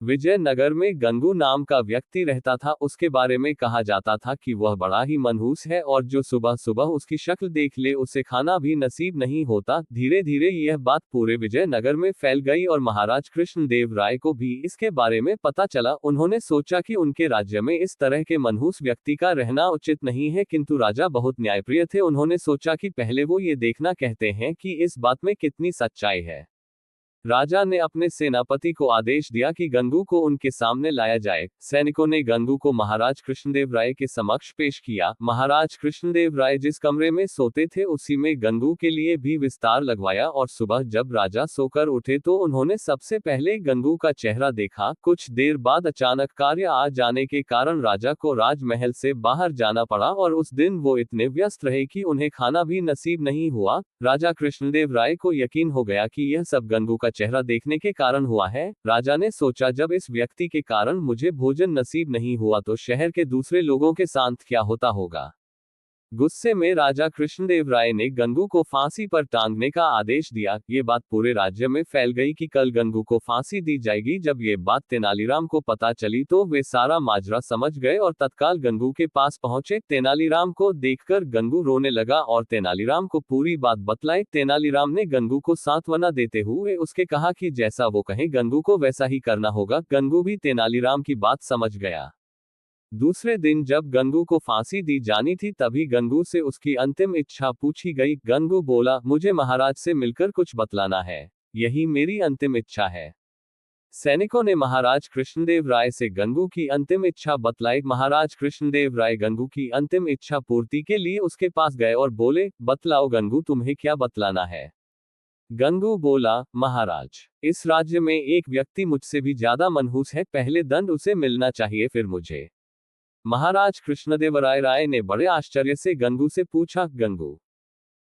विजयनगर में गंगू नाम का व्यक्ति रहता था। उसके बारे में कहा जाता था कि वह बड़ा ही मनहूस है और जो सुबह सुबह उसकी शक्ल देख ले उसे खाना भी नसीब नहीं होता। धीरे धीरे यह बात पूरे विजयनगर में फैल गई और महाराज कृष्णदेव राय को भी इसके बारे में पता चला। उन्होंने सोचा कि उनके राज्य में इस तरह के मनहूस व्यक्ति का रहना उचित नहीं है, किंतु राजा बहुत न्यायप्रिय थे। उन्होंने सोचा कि पहले वो ये देखना कहते हैं कि इस बात में कितनी सच्चाई है। राजा ने अपने सेनापति को आदेश दिया कि गंगू को उनके सामने लाया जाए। सैनिकों ने गंगू को महाराज कृष्णदेव राय के समक्ष पेश किया। महाराज कृष्णदेव राय जिस कमरे में सोते थे उसी में गंगू के लिए भी विस्तार लगवाया और सुबह जब राजा सोकर उठे तो उन्होंने सबसे पहले गंगू का चेहरा देखा। कुछ देर बाद अचानक कार्य आ जाने के कारण राजा को राजमहल से बाहर जाना पड़ा और उस दिन वो इतने व्यस्त रहे कि उन्हें खाना भी नसीब नहीं हुआ। राजा कृष्णदेव राय को यकीन हो गया कि यह सब गंगू का चेहरा देखने के कारण हुआ है। राजा ने सोचा, जब इस व्यक्ति के कारण मुझे भोजन नसीब नहीं हुआ तो शहर के दूसरे लोगों के साथ क्या होता होगा। गुस्से में राजा कृष्णदेव राय ने गंगू को फांसी पर टांगने का आदेश दिया। ये बात पूरे राज्य में फैल गई कि कल गंगू को फांसी दी जाएगी। जब ये बात तेनालीराम को पता चली तो वे सारा माजरा समझ गए और तत्काल गंगू के पास पहुंचे। तेनालीराम को देखकर गंगू रोने लगा और तेनालीराम को पूरी बात बतलाई। तेनालीराम ने गंगू को सांत्वना देते हुए उसके कहा कि जैसा वो कहे गंगू को वैसा ही करना होगा। गंगू भी तेनालीराम की बात समझ गया। दूसरे दिन जब गंगू को फांसी दी जानी थी तभी गंगू से उसकी अंतिम इच्छा पूछी गई। गंगू बोला, मुझे महाराज से मिलकर कुछ बतलाना है, यही मेरी अंतिम इच्छा है। सैनिकों ने महाराज कृष्णदेव राय से गंगू की अंतिम इच्छा बतलाई। महाराज कृष्णदेव राय गंगू की अंतिम इच्छा पूर्ति के लिए उसके पास गए और बोले, बतलाओ गंगू, तुम्हें क्या बतलाना है। गंगू बोला, महाराज, इस राज्य में एक व्यक्ति मुझसे भी ज्यादा मनहूस है, पहले दंड उसे मिलना चाहिए फिर मुझे। महाराज कृष्णदेवराय राय ने बड़े आश्चर्य से गंगू से पूछा, गंगू,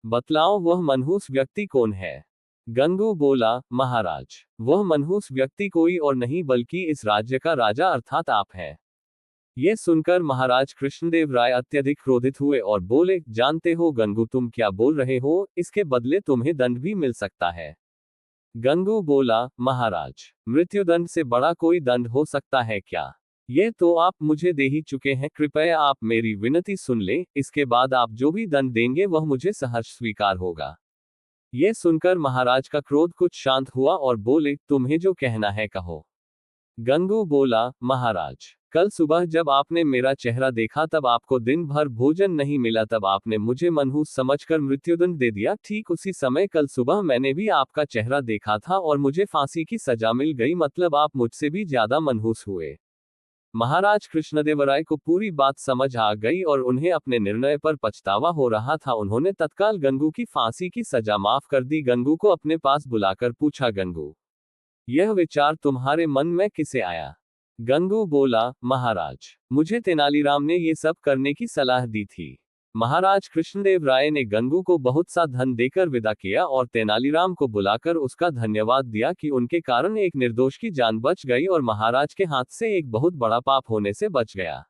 बतलाओ वह मनहूस व्यक्ति कौन है। गंगू बोला, महाराज, वह मनहूस व्यक्ति कोई और नहीं बल्कि इस राज्य का राजा अर्थात आप हैं। यह सुनकर महाराज कृष्णदेव राय अत्यधिक क्रोधित हुए और बोले, जानते हो गंगू तुम क्या बोल रहे हो, इसके बदले तुम्हें दंड भी मिल सकता है। गंगू बोला, महाराज, मृत्युदंड से बड़ा कोई दंड हो सकता है क्या। यह तो आप मुझे दे ही चुके हैं, कृपया आप मेरी विनती सुन लें, इसके बाद आप जो भी दंड देंगे वह मुझे सहर्ष स्वीकार होगा। यह सुनकर महाराज का क्रोध कुछ शांत हुआ और बोले, तुम्हें जो कहना है कहो। गंगू बोला, महाराज, कल सुबह जब आपने मेरा चेहरा देखा तब आपको दिन भर भोजन नहीं मिला, तब आपने मुझे मनहूस समझकर मृत्युदंड दे दिया। ठीक उसी समय कल सुबह मैंने भी आपका चेहरा देखा था और मुझे फांसी की सजा मिल गई, मतलब आप मुझसे भी ज्यादा मनहूस हुए। महाराज कृष्णदेवराय को पूरी बात समझ आ गई और उन्हें अपने निर्णय पर पछतावा हो रहा था। उन्होंने तत्काल गंगू की फांसी की सजा माफ कर दी। गंगू को अपने पास बुलाकर पूछा, गंगू, यह विचार तुम्हारे मन में किसे आया। गंगू बोला, महाराज, मुझे तेनालीराम ने ये सब करने की सलाह दी थी। महाराज कृष्णदेव राय ने गंगू को बहुत सा धन देकर विदा किया और तेनालीराम को बुलाकर उसका धन्यवाद दिया कि उनके कारण एक निर्दोष की जान बच गई और महाराज के हाथ से एक बहुत बड़ा पाप होने से बच गया।